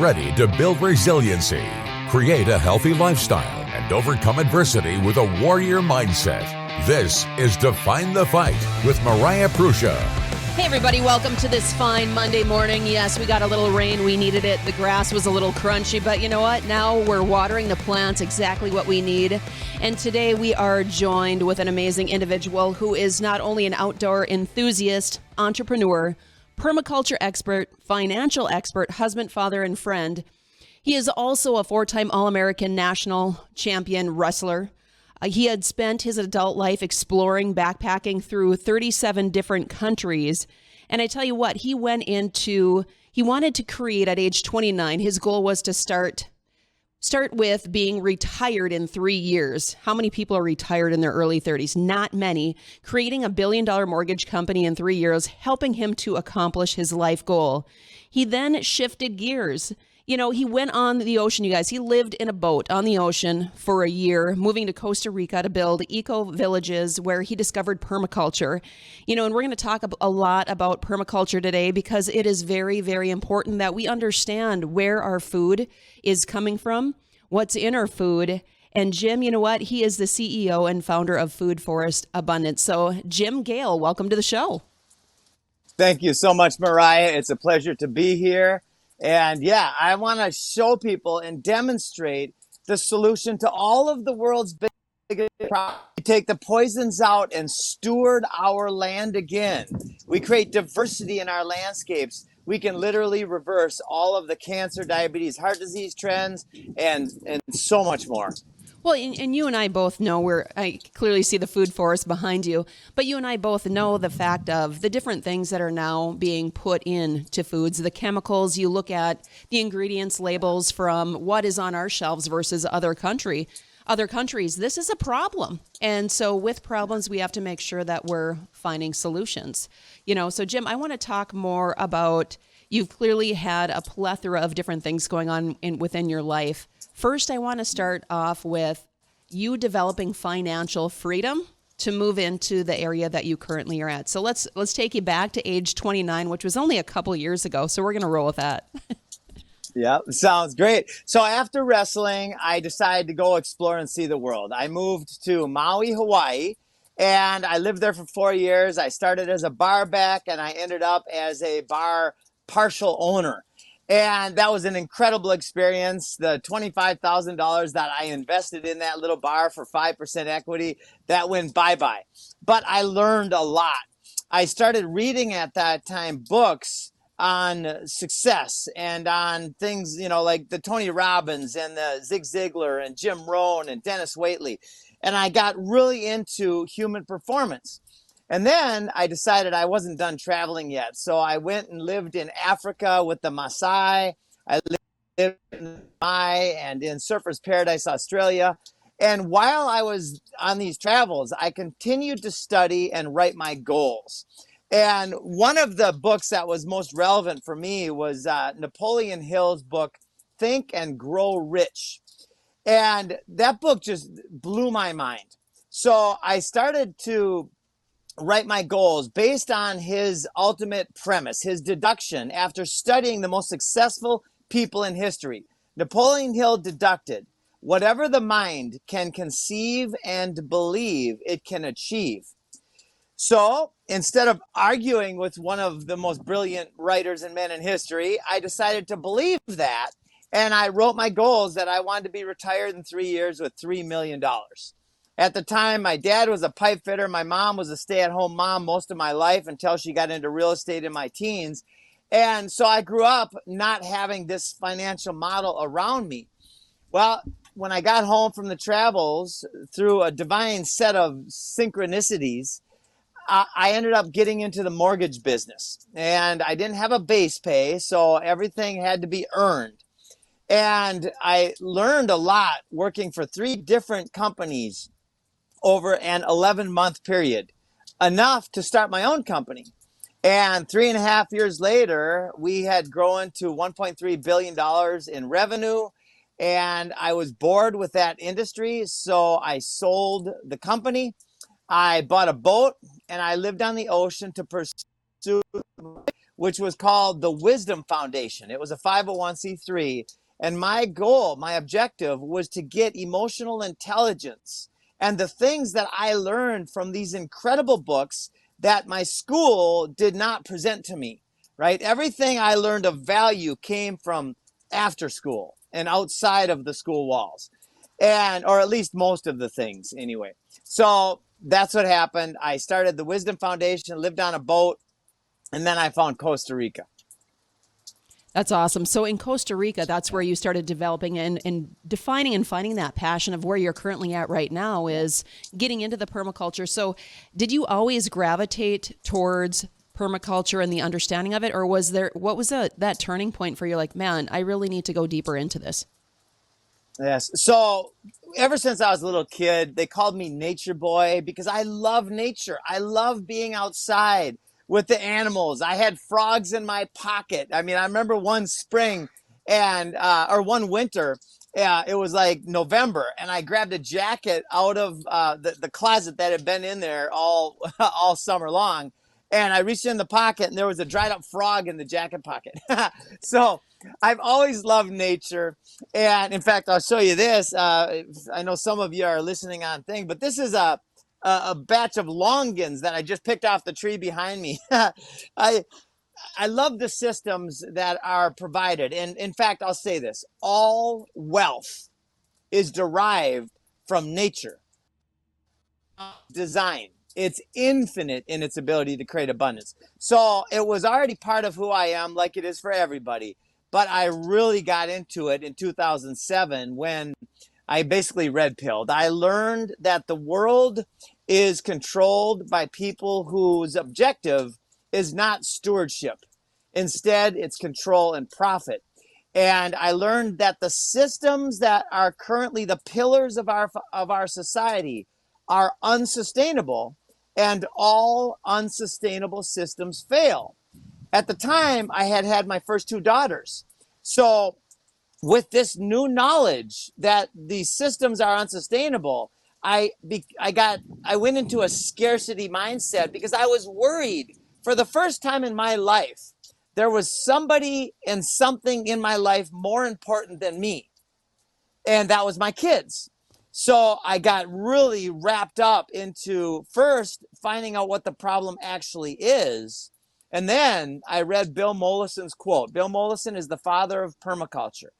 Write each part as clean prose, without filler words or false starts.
ready to build resiliency, create a healthy lifestyle, and overcome adversity with a warrior mindset. This is Define the Fight with Mariah Prussia. Hey everybody, welcome to this fine Monday morning. Yes, we got a little rain. We needed it. The grass was a little crunchy, but you know what? Now we're watering the plants, exactly what we need. And today we are joined with an amazing individual who is not only an outdoor enthusiast, entrepreneur, permaculture expert, financial expert, husband, father, and friend. He is also a four-time All-American national champion wrestler. He had spent his adult life exploring, backpacking through 37 different countries. And I tell you what, he wanted to create at age 29. His goal was to start with being retired in 3 years. How many people are retired in their early 30s? Not many. Creating a billion-dollar mortgage company in 3 years, helping him to accomplish his life goal. He then shifted gears. You know, he went on the ocean, you guys. He lived in a boat on the ocean for a year, moving to Costa Rica to build eco villages where he discovered permaculture. You know, and we're going to talk a lot about permaculture today because it is very, very important that we understand where our food is coming from, what's in our food. And Jim, you know what? He is the CEO and founder of Food Forest Abundance. So Jim Gale, welcome to the show. Thank you so much, Mariah. It's a pleasure to be here. And yeah, I want to show people and demonstrate the solution to all of the world's biggest problems. We take the poisons out and steward our land again. We create diversity in our landscapes. We can literally reverse all of the cancer, diabetes, heart disease trends, and so much more. Well, and you and I both know I clearly see the food forest behind you, but you and I both know the fact of the different things that are now being put into foods, the chemicals. You look at the ingredients labels from what is on our shelves versus other countries. This is a problem. And so with problems, we have to make sure that we're finding solutions. You know, so Jim, I want to talk more about, you've clearly had a plethora of different things going on within your life. First, I want to start off with you developing financial freedom to move into the area that you currently are at. So let's take you back to age 29, which was only a couple years ago. So we're going to roll with that. Yeah, sounds great. So after wrestling, I decided to go explore and see the world. I moved to Maui, Hawaii, and I lived there for 4 years. I started as a bar back, and I ended up as a bar partial owner. And that was an incredible experience. The $25,000 that I invested in that little bar for 5% equity, that went bye-bye. But I learned a lot. I started reading at that time books on success and on things, you know, like the Tony Robbins and the Zig Ziglar and Jim Rohn and Dennis Waitley. And I got really into human performance. And then I decided I wasn't done traveling yet. So I went and lived in Africa with the Maasai. I lived in Mai and in Surfers Paradise, Australia. And while I was on these travels, I continued to study and write my goals. And one of the books that was most relevant for me was Napoleon Hill's book, Think and Grow Rich. And that book just blew my mind. So I started to write my goals based on his ultimate premise, his deduction after studying the most successful people in history. Napoleon Hill deducted, whatever the mind can conceive and believe, it can achieve. So instead of arguing with one of the most brilliant writers and men in history, I decided to believe that. And I wrote my goals that I wanted to be retired in 3 years with $3 million. At the time, my dad was a pipe fitter. My mom was a stay-at-home mom most of my life until she got into real estate in my teens. And so I grew up not having this financial model around me. Well, when I got home from the travels, through a divine set of synchronicities, I ended up getting into the mortgage business. And I didn't have a base pay, so everything had to be earned. And I learned a lot working for 3 different companies over an 11-month period, enough to start my own company. And 3.5 years later, we had grown to $1.3 billion in revenue. And I was bored with that industry. So I sold the company. I bought a boat and I lived on the ocean to pursue which was called the Wisdom Foundation. It was a 501c3. And my goal, my objective was to get emotional intelligence and the things that I learned from these incredible books that my school did not present to me, right? Everything I learned of value came from after school and outside of the school walls, or at least most of the things anyway. So that's what happened. I started the Wisdom Foundation, lived on a boat, and then I found Costa Rica. That's awesome. So in Costa Rica, that's where you started developing and defining and finding that passion of where you're currently at right now is getting into the permaculture. So did you always gravitate towards permaculture and the understanding of it? Or what was that turning point for you? Like, man, I really need to go deeper into this. Yes. So ever since I was a little kid, they called me Nature Boy because I love nature. I love being outside with the animals. I had frogs in my pocket. I mean, I remember one spring or one winter, it was like November, and I grabbed a jacket out of the closet that had been in there all summer long. And I reached in the pocket and there was a dried up frog in the jacket pocket. So I've always loved nature. And in fact, I'll show you this. I know some of you are listening on thing, but this is a batch of longans that I just picked off the tree behind me. I love the systems that are provided. And in fact, I'll say this, all wealth is derived from nature. Design. It's infinite in its ability to create abundance. So it was already part of who I am, like it is for everybody. But I really got into it in 2007 when I basically red pilled. I learned that the world is controlled by people whose objective is not stewardship. Instead, it's control and profit. And I learned that the systems that are currently the pillars of our society are unsustainable, and all unsustainable systems fail. At the time, I had my first two daughters. So with this new knowledge that these systems are unsustainable, I went into a scarcity mindset because I was worried. For the first time in my life, there was somebody and something in my life more important than me, and that was my kids. So I got really wrapped up into first finding out what the problem actually is. And then I read Bill Mollison's quote. Bill Mollison is the father of permaculture.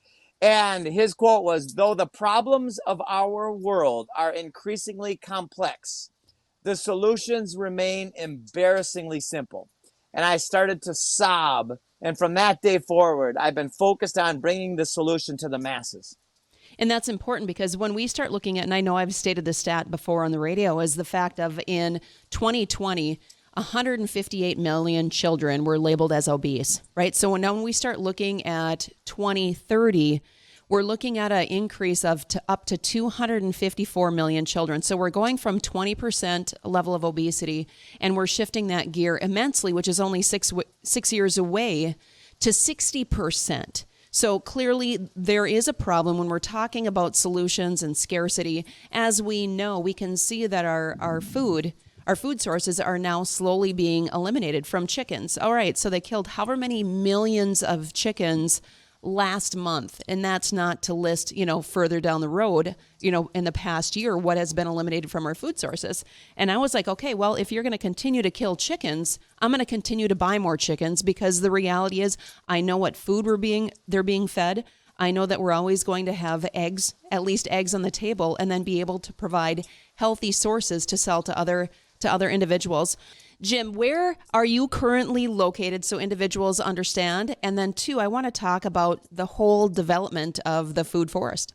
And his quote was, "Though the problems of our world are increasingly complex, the solutions remain embarrassingly simple." And I started to sob. And from that day forward, I've been focused on bringing the solution to the masses. And that's important because when we start looking at, and I know I've stated this stat before on the radio, is the fact of in 2020, 158 million children were labeled as obese, right? So now when we start looking at 2030, we're looking at an increase of up to 254 million children. So we're going from 20% level of obesity, and we're shifting that gear immensely, which is only six years away, to 60%. So clearly there is a problem when we're talking about solutions and scarcity. As we know, we can see that our food sources are now slowly being eliminated from chickens. All right, so they killed however many millions of chickens last month, and that's not to list, further down the road, in the past year, what has been eliminated from our food sources. And I was like, okay, well, if you're going to continue to kill chickens, I'm going to continue to buy more chickens, because the reality is I know what food they're being fed. I know that we're always going to have eggs, at least eggs on the table, and then be able to provide healthy sources to sell to other individuals. Jim, where are you currently located so individuals understand? And then two, I want to talk about the whole development of the food forest.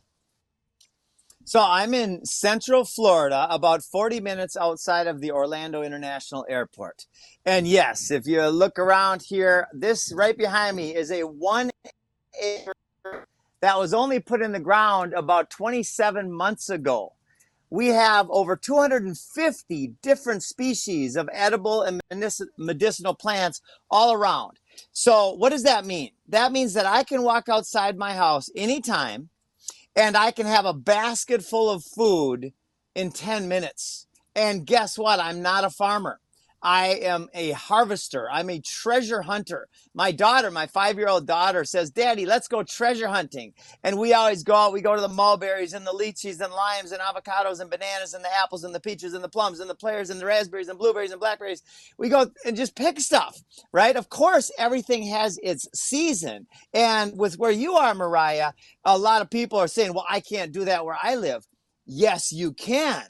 So I'm in Central Florida, about 40 minutes outside of the Orlando International Airport. And yes, if you look around here, this right behind me is a 1 acre that was only put in the ground about 27 months ago. We have over 250 different species of edible and medicinal plants all around. So what does that mean? That means that I can walk outside my house anytime and I can have a basket full of food in 10 minutes. And guess what? I'm not a farmer. I am a harvester. I'm a treasure hunter. My daughter, my 5-year-old daughter says, Daddy, let's go treasure hunting. And we always go out. We go to the mulberries and the lychees and limes and avocados and bananas and the apples and the peaches and the plums and the pears and the raspberries and blueberries and blackberries. We go and just pick stuff, right? Of course, everything has its season. And with where you are, Mariah, a lot of people are saying, well, I can't do that where I live. Yes, you can.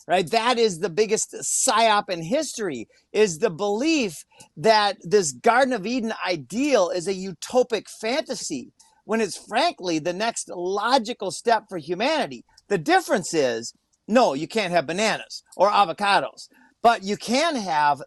Right? That is the biggest psyop in history, is the belief that this Garden of Eden ideal is a utopic fantasy, when it's frankly the next logical step for humanity. The difference is, no, you can't have bananas or avocados, but you can have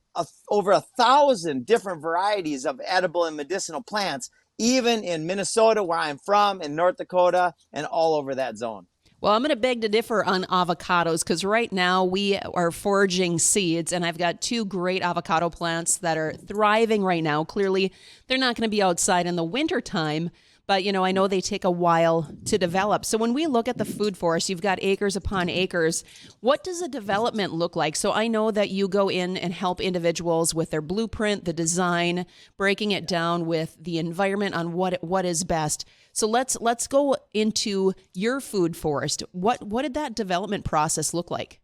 over 1,000 different varieties of edible and medicinal plants, even in Minnesota, where I'm from, in North Dakota, and all over that zone. Well, I'm going to beg to differ on avocados, because right now we are foraging seeds, and I've got 2 great avocado plants that are thriving right now. Clearly, they're not going to be outside in the wintertime, but I know they take a while to develop. So when we look at the food forest, you've got acres upon acres. What does a development look like? So I know that you go in and help individuals with their blueprint, the design, breaking it down with the environment on what is best. So let's go into your food forest. What did that development process look like?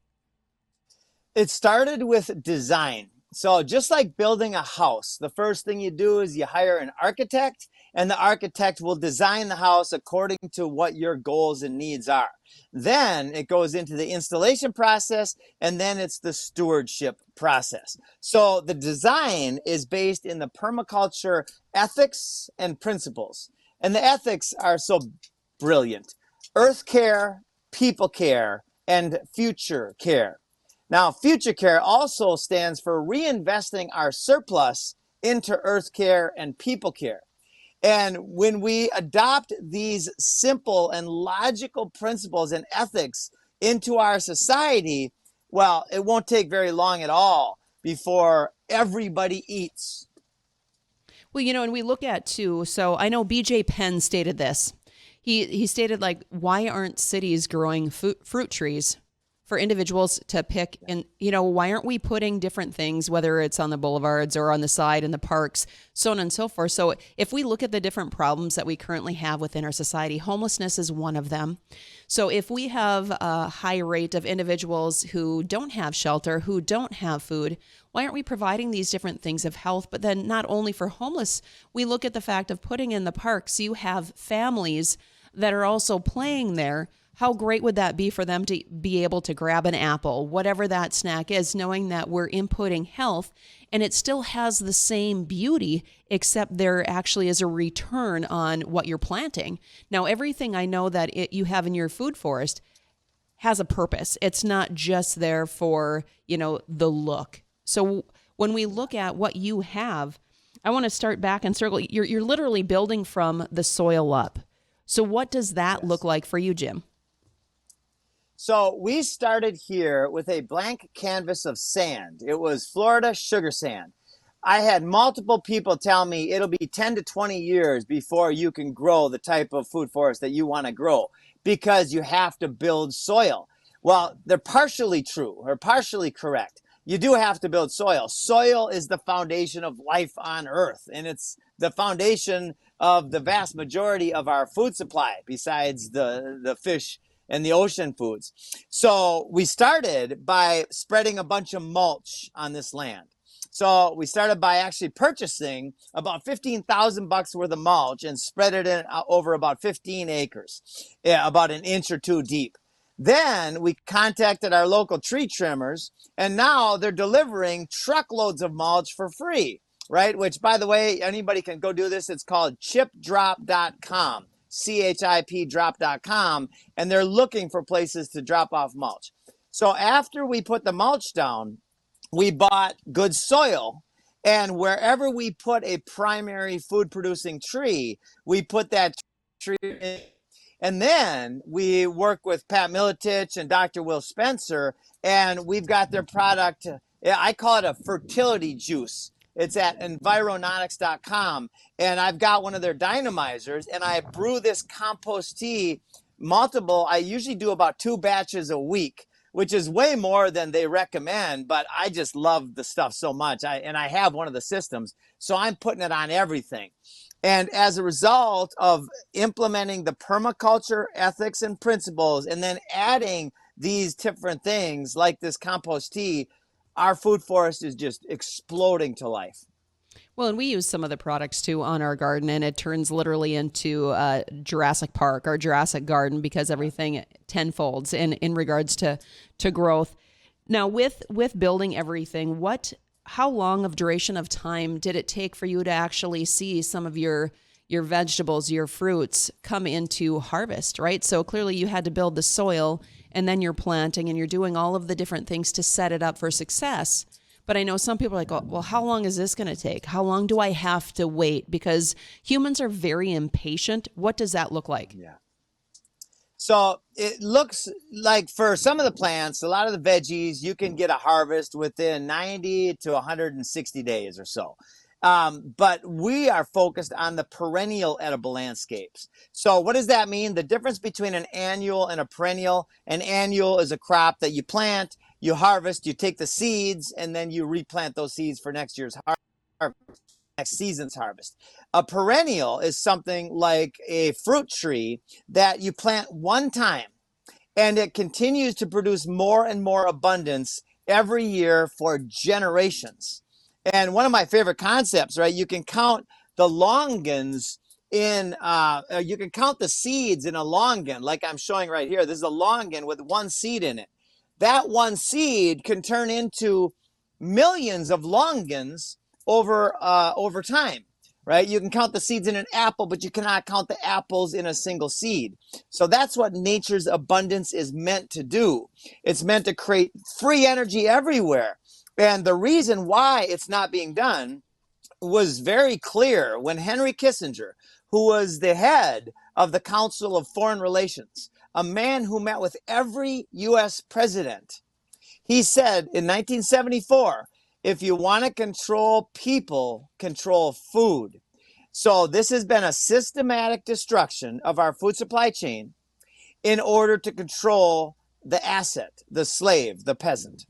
It started with design. So just like building a house, the first thing you do is you hire an architect, and the architect will design the house according to what your goals and needs are. Then it goes into the installation process, and then it's the stewardship process. So the design is based in the permaculture ethics and principles. And the ethics are so brilliant: earth care, people care, and future care. Now, future care also stands for reinvesting our surplus into earth care and people care. And when we adopt these simple and logical principles and ethics into our society, well, it won't take very long at all before everybody eats. Well, and we look at too, so I know BJ Penn stated this. He stated, like, why aren't cities growing fruit trees for individuals to pick? And, why aren't we putting different things, whether it's on the boulevards or on the side in the parks, so on and so forth. So if we look at the different problems that we currently have within our society, homelessness is one of them. So if we have a high rate of individuals who don't have shelter, who don't have food, why aren't we providing these different things of health? But then not only for homeless, we look at the fact of putting in the parks. You have families that are also playing there. How great would that be for them to be able to grab an apple, whatever that snack is, knowing that we're inputting health, and it still has the same beauty, except there actually is a return on what you're planting. Now, everything I know that you have in your food forest has a purpose. It's not just there for, the look. So when we look at what you have, I want to start back and circle. You're literally building from the soil up. So what does that look like for you, Jim? So we started here with a blank canvas of sand. It was Florida sugar sand. I had multiple people tell me it'll be 10 to 20 years before you can grow the type of food forest that you want to grow, because you have to build soil. Well, they're partially true or partially correct. You do have to build soil. Soil is the foundation of life on Earth, and it's the foundation of the vast majority of our food supply, besides the fish and the ocean foods. So we started by spreading a bunch of mulch on this land. So we started by actually purchasing about $15,000 worth of mulch and spread it in over about 15 acres, about an inch or two deep. Then we contacted our local tree trimmers, and now they're delivering truckloads of mulch for free, right? Which, by the way, anybody can go do this. It's called chipdrop.com, chipdrop.com, and they're looking for places to drop off mulch. So after we put the mulch down, we bought good soil, and wherever we put a primary food producing tree, we put that tree in. And then we work with Pat Miletich and Dr. Will Spencer, and we've got their product. I call it a fertility juice. It's at environautics.com, and I've got one of their dynamizers, and I brew this compost tea I usually do about 2 batches a week, which is way more than they recommend, but I just love the stuff so much. I have one of the systems, so I'm putting it on everything. And as a result of implementing the permaculture ethics and principles, and then adding these different things like this compost tea, our food forest is just exploding to life. Well, and we use some of the products too on our garden, and it turns literally into Jurassic Park or Jurassic Garden because everything tenfolds in regards to growth. Now, with building everything, how long of duration of time did it take for you to actually see some of your vegetables, your fruits come into harvest, right? So clearly you had to build the soil, and then you're planting and you're doing all of the different things to set it up for success. But I know some people are like, oh, well, how long is this going to take? How long do I have to wait? Because humans are very impatient. What does that look like? Yeah. So it looks like for some of the plants, a lot of the veggies, you can get a harvest within 90 to 160 days or so. But we are focused on the perennial edible landscapes. So what does that mean? The difference between an annual and a perennial. An annual is a crop that you plant, you harvest, you take the seeds, and then you replant those seeds for next year's harvest, next season's harvest. A perennial is something like a fruit tree that you plant one time, and it continues to produce more and more abundance every year for generations. And one of my favorite concepts, right? You can count the longans you can count the seeds in a longan, like I'm showing right here. This is a longan with one seed in it. That one seed can turn into millions of longans over time, right? You can count the seeds in an apple, but you cannot count the apples in a single seed. So that's what nature's abundance is meant to do. It's meant to create free energy everywhere. And the reason why it's not being done was very clear when Henry Kissinger, who was the head of the Council of Foreign Relations, a man who met with every U.S. president, he said in 1974, if you want to control people, control food. So this has been a systematic destruction of our food supply chain in order to control the asset, the slave, the peasant.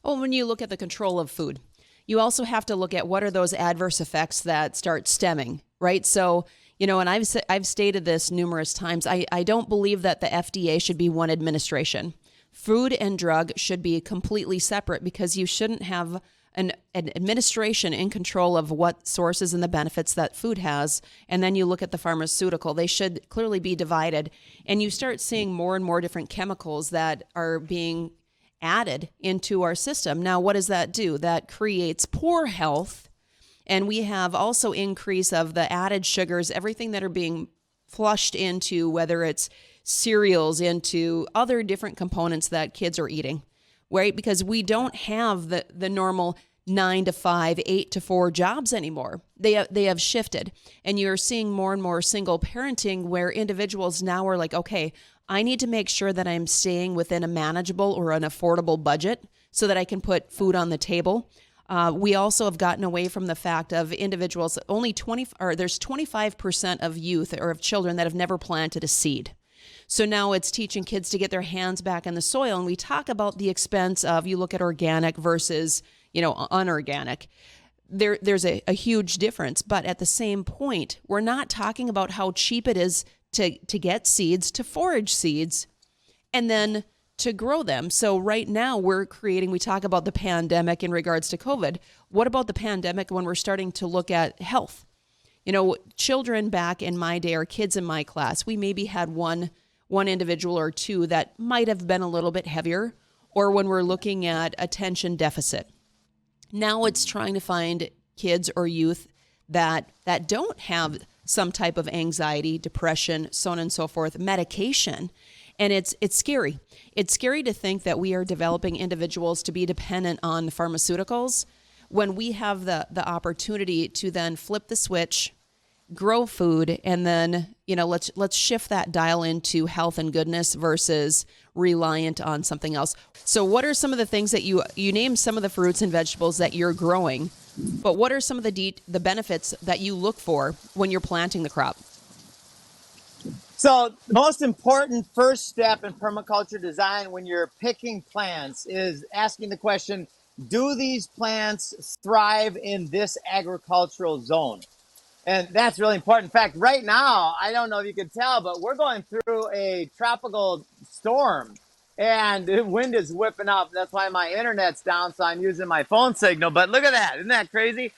Well, when you look at the control of food, you also have to look at what are those adverse effects that start stemming, right? So, and I've stated this numerous times, I don't believe that the FDA should be one administration. Food and drug should be completely separate because you shouldn't have an administration in control of what sources and the benefits that food has. And then you look at the pharmaceutical, they should clearly be divided. And you start seeing more and more different chemicals that are being added into our system. Now, what does that do? That creates poor health. And we have also increase of the added sugars, everything that are being flushed into, whether it's cereals, into other different components that kids are eating, right? Because we don't have the normal 9 to 5, 8 to 4 jobs anymore. They have shifted. And you're seeing more and more single parenting where individuals now are like, okay, I need to make sure that I'm staying within a manageable or an affordable budget so that I can put food on the table. We also have gotten away from the fact of individuals, there's 25% of youth or of children that have never planted a seed. So now it's teaching kids to get their hands back in the soil. And we talk about the expense of, you look at organic versus, unorganic. There's a huge difference. But at the same point, we're not talking about how cheap it is to get seeds, to forage seeds, and then to grow them. So right now we talk about the pandemic in regards to COVID. What about the pandemic when we're starting to look at health? Children back in my day or kids in my class, we maybe had one individual or two that might have been a little bit heavier, or when we're looking at attention deficit. Now it's trying to find kids or youth that don't have some type of anxiety, depression, so on and so forth, medication. And it's scary. It's scary to think that we are developing individuals to be dependent on pharmaceuticals when we have the opportunity to then flip the switch, grow food, and then, let's shift that dial into health and goodness versus reliant on something else. So what are some of the things that you named some of the fruits and vegetables that you're growing, but what are some of the benefits that you look for when you're planting the crop? So the most important first step in permaculture design when you're picking plants is asking the question, do these plants thrive in this agricultural zone? And that's really important. In fact, right now, I don't know if you can tell, but we're going through a tropical storm and the wind is whipping up. That's why my internet's down, so I'm using my phone signal. But look at that. Isn't that crazy?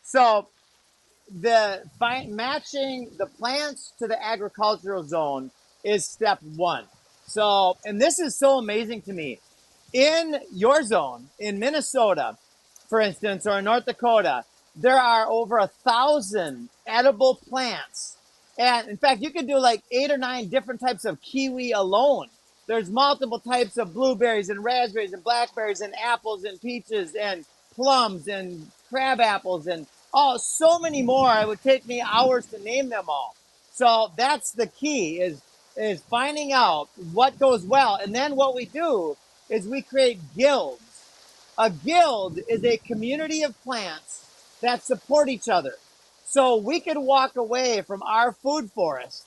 So matching the plants to the agricultural zone is step one. So, and this is so amazing to me. In your zone, in Minnesota, for instance, or in North Dakota, there are over 1,000 edible plants. And in fact, you could do like 8 or 9 different types of kiwi alone. There's multiple types of blueberries and raspberries and blackberries and apples and peaches and plums and crab apples and so many more. It would take me hours to name them all. So that's the key is finding out what goes well. And then what we do is we create guilds. A guild is a community of plants that support each other. So we could walk away from our food forest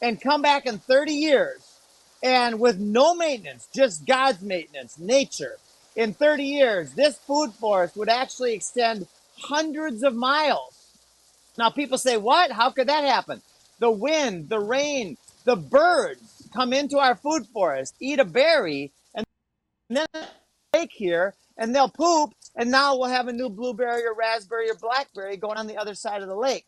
and come back in 30 years and with no maintenance, just God's maintenance, nature. In 30 years, this food forest would actually extend hundreds of miles. Now people say, what? How could that happen? The wind, the rain, the birds come into our food forest, eat a berry, and then lake here, and they'll poop, and now we'll have a new blueberry or raspberry or blackberry going on the other side of the lake.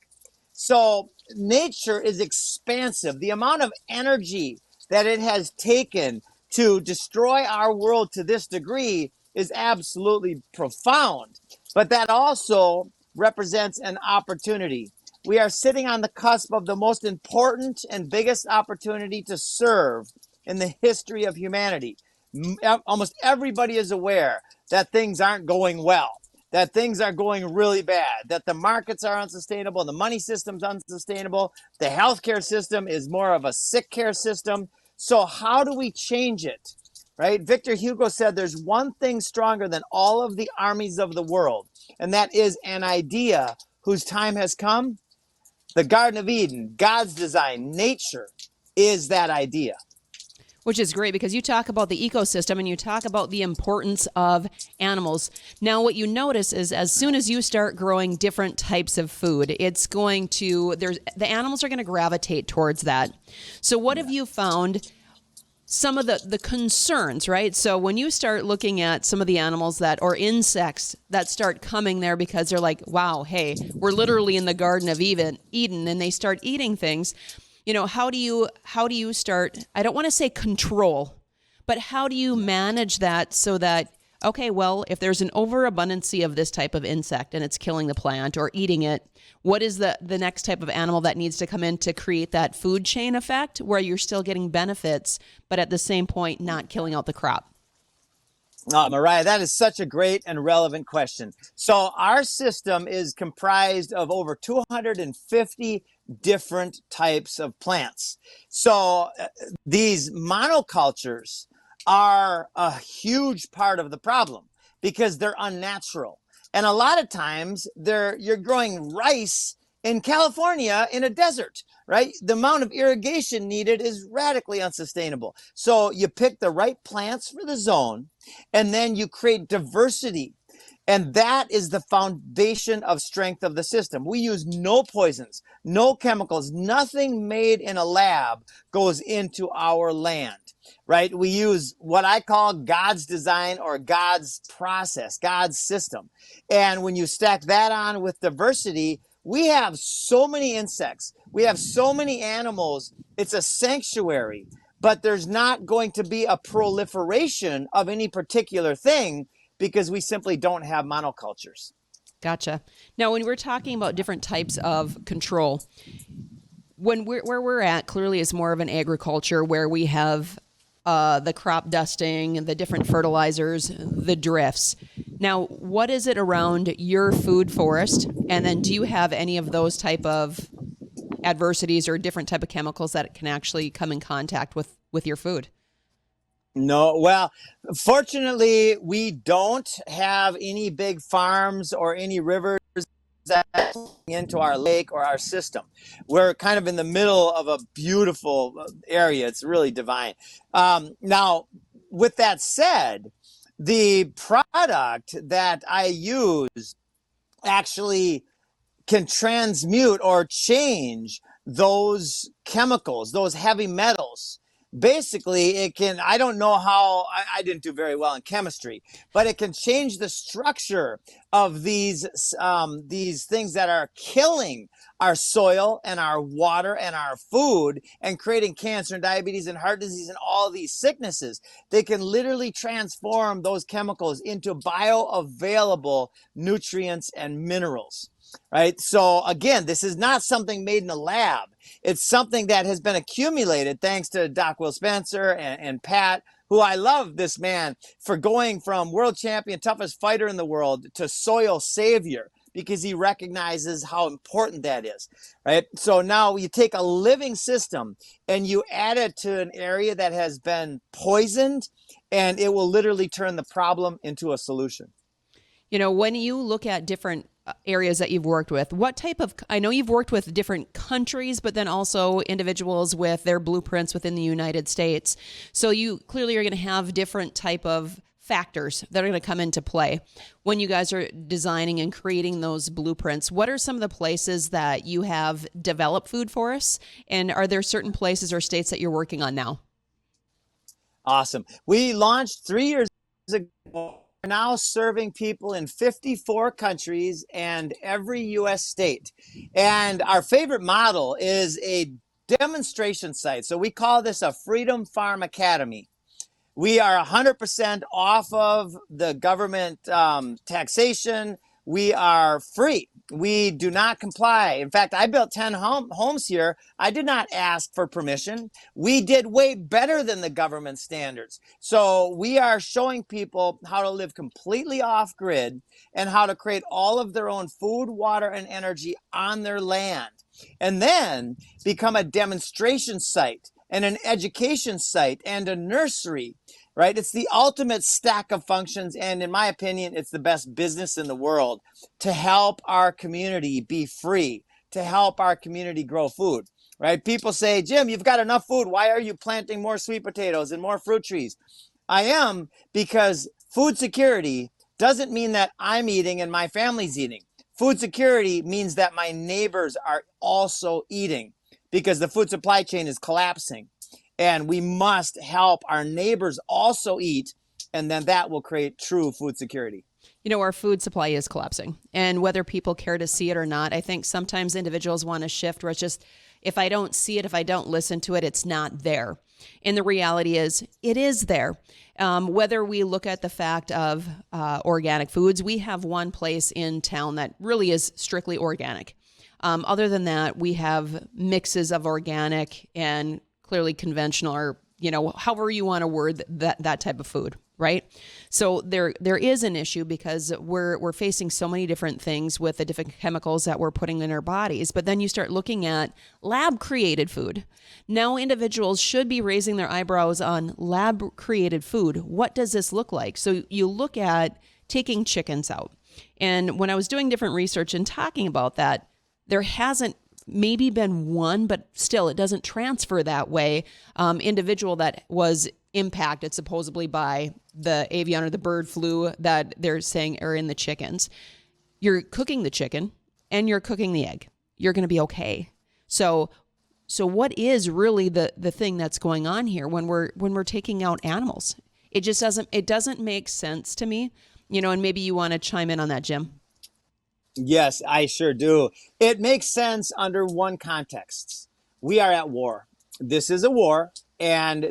So nature is expansive. The amount of energy that it has taken to destroy our world to this degree is absolutely profound. But that also represents an opportunity. We are sitting on the cusp of the most important and biggest opportunity to serve in the history of humanity. Almost everybody is aware that things aren't going well, that things are going really bad, that the markets are unsustainable, the money system's unsustainable, the healthcare system is more of a sick care system. So how do we change it? Right? Victor Hugo said there's one thing stronger than all of the armies of the world, and that is an idea whose time has come. The Garden of Eden, God's design, nature is that idea. Which is great because you talk about the ecosystem and you talk about the importance of animals. Now, what you notice is as soon as you start growing different types of food, the animals are going to gravitate towards that. So what have you found some of the concerns, right? So when you start looking at some of the animals or insects that start coming there because they're like, wow, hey, we're literally in the Garden of Eden, and they start eating things. How do you start, I don't want to say control, but how do you manage that so that, okay, well, if there's an overabundance of this type of insect and it's killing the plant or eating it, what is the next type of animal that needs to come in to create that food chain effect where you're still getting benefits, but at the same point, not killing out the crop? Oh, Mariah, that is such a great and relevant question. So our system is comprised of over 250 different types of plants. So these monocultures are a huge part of the problem because they're unnatural. And a lot of times you're growing rice in California in a desert, right? The amount of irrigation needed is radically unsustainable. So you pick the right plants for the zone, and then you create diversity. And that is the foundation of strength of the system. We use no poisons, no chemicals, nothing made in a lab goes into our land, right? We use what I call God's design or God's process, God's system. And when you stack that on with diversity, we have so many insects. We have so many animals. It's a sanctuary, but there's not going to be a proliferation of any particular thing because we simply don't have monocultures. Gotcha. Now, when we're talking about different types of control, where we're at clearly is more of an agriculture where we have the crop dusting, the different fertilizers, the drifts. Now, what is it around your food forest? And then do you have any of those type of adversities or different type of chemicals that can actually come in contact with your food? No, well, fortunately, we don't have any big farms or any rivers into our lake or our system. We're kind of in the middle of a beautiful area. It's really divine. Now, with that said, the product that I use actually can transmute or change those chemicals, those heavy metals. Basically, it can, I don't know how, I didn't do very well in chemistry, but it can change the structure of these things that are killing our soil and our water and our food and creating cancer and diabetes and heart disease and all these sicknesses. They can literally transform those chemicals into bioavailable nutrients and minerals. Right. So again, this is not something made in a lab. It's something that has been accumulated thanks to Doc Will Spencer and Pat, who I love this man for going from world champion, toughest fighter in the world to soil savior, because he recognizes how important that is. Right. So now you take a living system and you add it to an area that has been poisoned, and it will literally turn the problem into a solution. You know, when you look at different areas that you've worked with, what type of, I know you've worked with different countries, but then also individuals with their blueprints within the United States. So you clearly are going to have different type of factors that are going to come into play when you guys are designing and creating those blueprints. What are some of the places that you have developed food for us? And are there certain places or states that you're working on now? Awesome. We launched 3 years ago. We're now serving people in 54 countries and every U.S. state. And our favorite model is a demonstration site. So we call this a Freedom Farm Academy. We are 100% off of the government taxation. We are free. We do not comply. In fact, I built 10 homes here. I did not ask for permission. We did way better than the government standards. So we are showing people how to live completely off grid and how to create all of their own food, water, and energy on their land. And then become a demonstration site and an education site and a nursery. Right? It's the ultimate stack of functions. And in my opinion, it's the best business in the world to help our community be free, to help our community grow food. Right? People say, Jim, you've got enough food. Why are you planting more sweet potatoes and more fruit trees? I am, because food security doesn't mean that I'm eating and my family's eating. Food security means that my neighbors are also eating, because the food supply chain is collapsing. And we must help our neighbors also eat, and then that will create true food security. You know, our food supply is collapsing, and whether people care to see it or not, I think sometimes individuals want to shift where it's just, if I don't see it, if I don't listen to it, it's not there. And the reality is, it is there. Whether we look at the fact of organic foods, we have one place in town that really is strictly organic. Other than that, we have mixes of organic and clearly conventional, or, you know, however you want to word that type of food, right? So there is an issue because we're facing so many different things with the different chemicals that we're putting in our bodies. But then you start looking at lab created food. Now individuals should be raising their eyebrows on lab created food. What does this look like? So you look at taking chickens out. And when I was doing different research and talking about that, there hasn't maybe been one, but still it doesn't transfer that way. Individual that was impacted supposedly by the avian or the bird flu that they're saying are in the chickens. You're cooking the chicken and you're cooking the egg. You're going to be okay. So what is really the thing that's going on here when we're taking out animals? It just doesn't make sense to me. You know, and maybe you want to chime in on that, Jim. Yes, I sure do. It makes sense under one context. We are at war. This is a war, and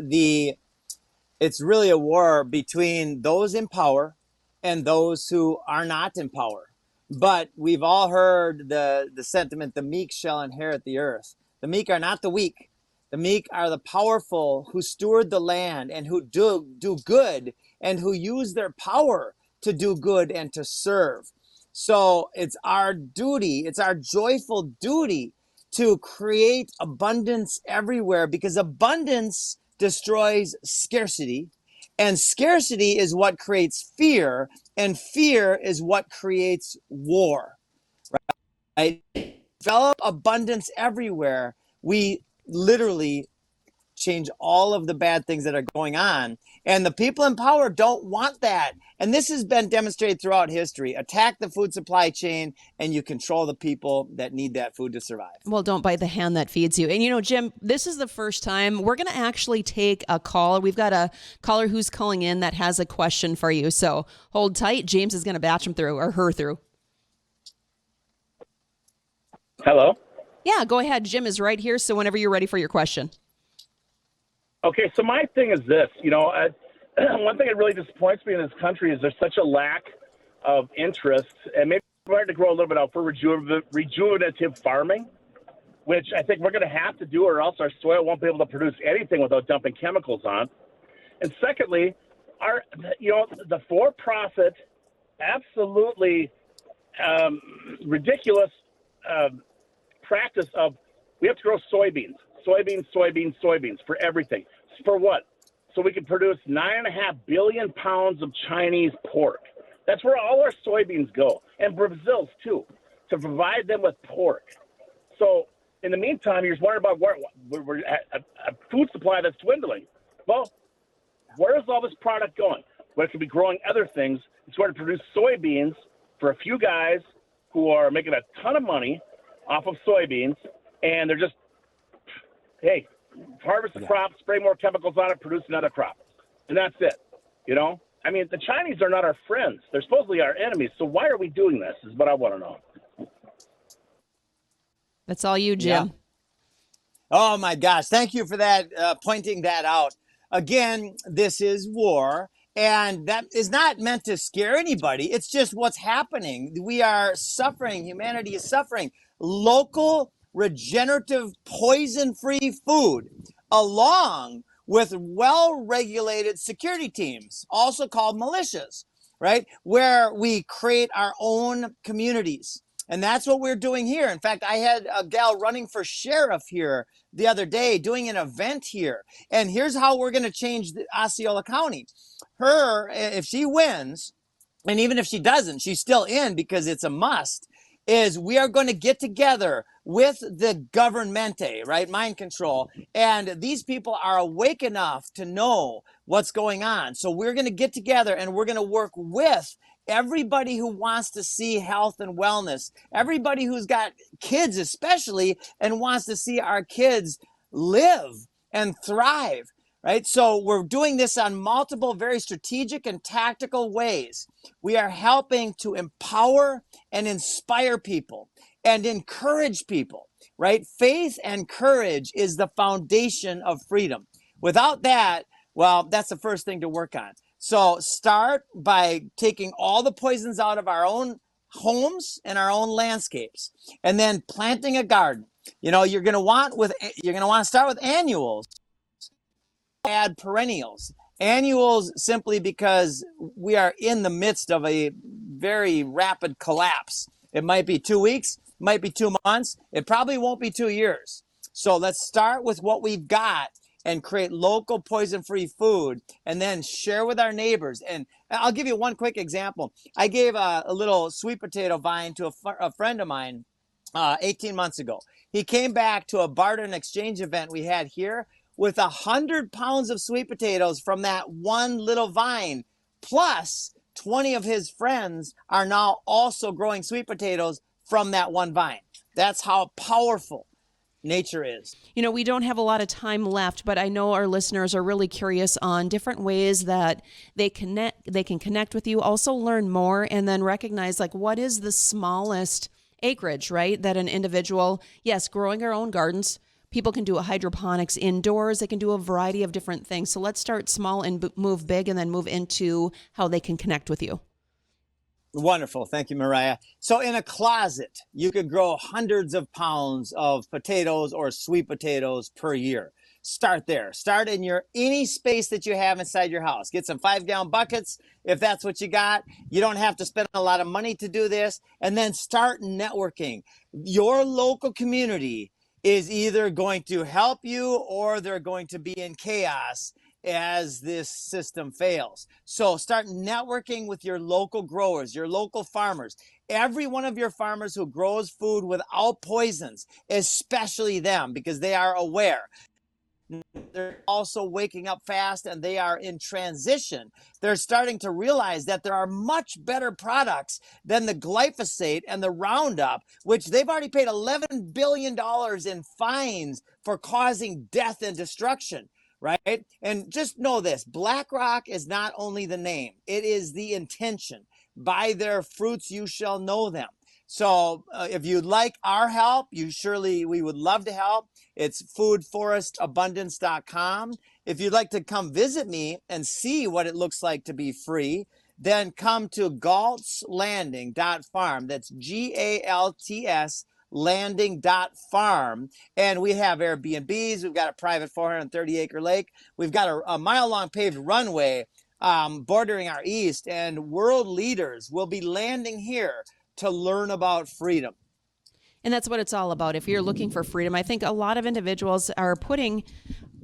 it's really a war between those in power and those who are not in power. But we've all heard the sentiment, the meek shall inherit the earth. The meek are not the weak. The meek are the powerful who steward the land and who do good and who use their power to do good and to serve. So it's our duty, it's our joyful duty to create abundance everywhere, because abundance destroys scarcity, and scarcity is what creates fear, and fear is what creates war. Right? right? Develop abundance everywhere. We literally change all of the bad things that are going on. And the people in power don't want that. And this has been demonstrated throughout history. Attack the food supply chain and you control the people that need that food to survive. Well, don't bite the hand that feeds you. And, Jim, this is the first time we're going to actually take a call. We've got a caller who's calling in that has a question for you. So hold tight. James is going to batch him through, or her through. Hello? Yeah, go ahead. Jim is right here. So whenever you're ready for your question. Okay, so my thing is this. One thing that really disappoints me in this country is there's such a lack of interest, and maybe we're going to grow a little bit out for rejuvenative farming, which I think we're going to have to do, or else our soil won't be able to produce anything without dumping chemicals on. And secondly, the for-profit, absolutely ridiculous practice of we have to grow soybeans for everything. For what? So we can produce 9.5 billion pounds of Chinese pork. That's where all our soybeans go, and Brazil's too, to provide them with pork. So in the meantime, you're just wondering about we're a food supply that's dwindling. Well, where is all this product going? Well, it could be growing other things. It's going to produce soybeans for a few guys who are making a ton of money off of soybeans, and they're just, hey, harvest the crop, spray more chemicals on it, produce another crop. And that's it. I mean, the Chinese are not our friends. They're supposedly our enemies. So why are we doing this is what I want to know. That's all you, Jim. Yeah. Oh, my gosh. Thank you for that, pointing that out. Again, this is war. And that is not meant to scare anybody. It's just what's happening. We are suffering. Humanity is suffering. Local, regenerative, poison-free food, along with well-regulated security teams, also called militias, right? Where we create our own communities. And that's what we're doing here. In fact, I had a gal running for sheriff here the other day doing an event here. And here's how we're going to change Osceola County. Her, if she wins, and even if she doesn't, she's still in because it's a must, is we are going to get together with the governmente, right? Mind control. And these people are awake enough to know what's going on. So we're going to get together and we're going to work with everybody who wants to see health and wellness, everybody who's got kids especially and wants to see our kids live and thrive, right? So we're doing this on multiple, very strategic and tactical ways. We are helping to empower and inspire people and encourage people, right? Faith and courage is the foundation of freedom. Without that, well, that's the first thing to work on. So start by taking all the poisons out of our own homes and our own landscapes, and then planting a garden. You're going to want to start with annuals, add perennials. Annuals simply because we are in the midst of a very rapid collapse. It might be 2 weeks, might be 2 months. It probably won't be 2 years. So let's start with what we've got and create local poison-free food, and then share with our neighbors. And I'll give you one quick example. I gave a little sweet potato vine to a friend of mine 18 months ago. He came back to a barter and exchange event we had here with 100 pounds of sweet potatoes from that one little vine, plus 20 of his friends are now also growing sweet potatoes from that one vine. That's how powerful nature is. We don't have a lot of time left, but I know our listeners are really curious on different ways that they can connect with you, also learn more, and then recognize what is the smallest acreage, right? That an individual, yes, growing our own gardens, people can do a hydroponics indoors. They can do a variety of different things. So let's start small and move big, and then move into how they can connect with you. Wonderful. Thank you, Mariah. So in a closet, you could grow hundreds of pounds of potatoes or sweet potatoes per year. Start there. Start in any space that you have inside your house. Get some 5-gallon buckets if that's what you got. You don't have to spend a lot of money to do this. And then start networking. Your local community is either going to help you or they're going to be in chaos. as this system fails. So start networking with your local growers, your local farmers. Every one of your farmers who grows food without poisons, especially them, because they are aware. They're also waking up fast and they are in transition. They're starting to realize that there are much better products than the glyphosate and the Roundup, which they've already paid $11 billion in fines for causing death and destruction. Right? And just know this, BlackRock is not only the name, it is the intention. By their fruits you shall know them. So if you'd like our help, we would love to help. It's foodforestabundance.com. If you'd like to come visit me and see what it looks like to be free, then come to galtslanding.farm. That's GALTS landing.farm. And we have Airbnbs. We've got a private 430-acre lake. We've got a mile-long paved runway bordering our east. And world leaders will be landing here to learn about freedom. And that's what it's all about. If you're looking for freedom, I think a lot of individuals are putting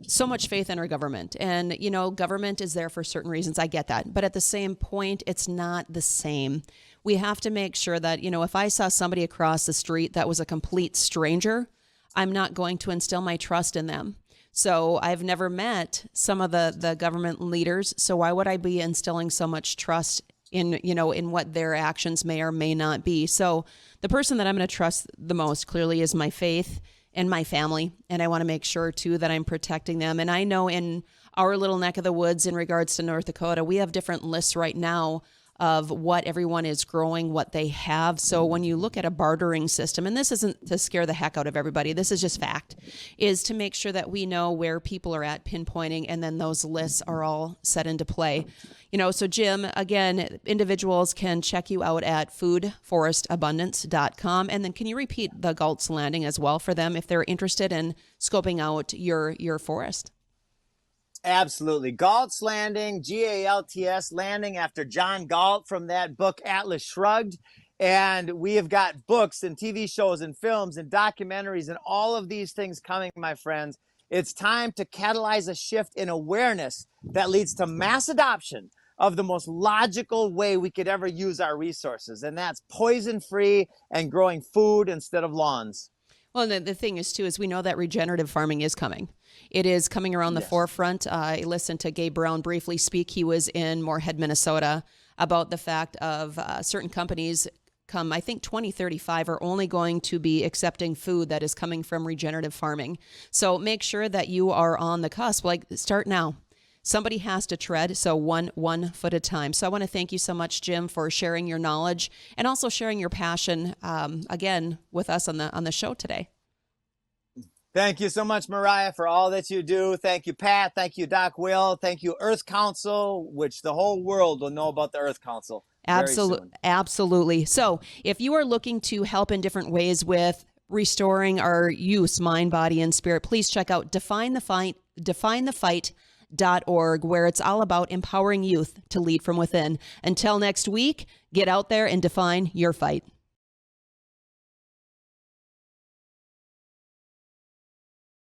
so much faith in our government. And, government is there for certain reasons. I get that. But at the same point, it's not the same. We have to make sure that, if I saw somebody across the street that was a complete stranger, I'm not going to instill my trust in them. So I've never met some of the government leaders. So why would I be instilling so much trust in what their actions may or may not be? So the person that I'm going to trust the most clearly is my faith and my family. And I want to make sure too that I'm protecting them. And I know in our little neck of the woods in regards to North Dakota, we have different lists right now of what everyone is growing, what they have. So when you look at a bartering system, and this isn't to scare the heck out of everybody, this is just fact, is to make sure that we know where people are at pinpointing, and then those lists are all set into play. So Jim, again, individuals can check you out at foodforestabundance.com. And then can you repeat the Galt's Landing as well for them if they're interested in scoping out your forest? Absolutely. Galt's Landing, GALTS Landing, after John Galt from that book, Atlas Shrugged. And we have got books and TV shows and films and documentaries and all of these things coming, my friends. It's time to catalyze a shift in awareness that leads to mass adoption of the most logical way we could ever use our resources. And that's poison-free and growing food instead of lawns. Well, and the thing is, too, is we know that regenerative farming is coming. It is coming around the forefront. I listened to Gabe Brown briefly speak. He was in Moorhead, Minnesota, about the fact of certain companies come, I think 2035, are only going to be accepting food that is coming from regenerative farming. So make sure that you are on the cusp. Start now. Somebody has to tread, so one foot at a time. So I want to thank you so much, Jim, for sharing your knowledge and also sharing your passion again with us on the show today. Thank you so much, Mariah, for all that you do. Thank you, Pat. Thank you, Doc Will. Thank you, Earth Council, which the whole world will know about the Earth Council. Absolutely. So if you are looking to help in different ways with restoring our youth, mind, body, and spirit, please check out definethefight.org, where it's all about empowering youth to lead from within. Until next week, get out there and define your fight.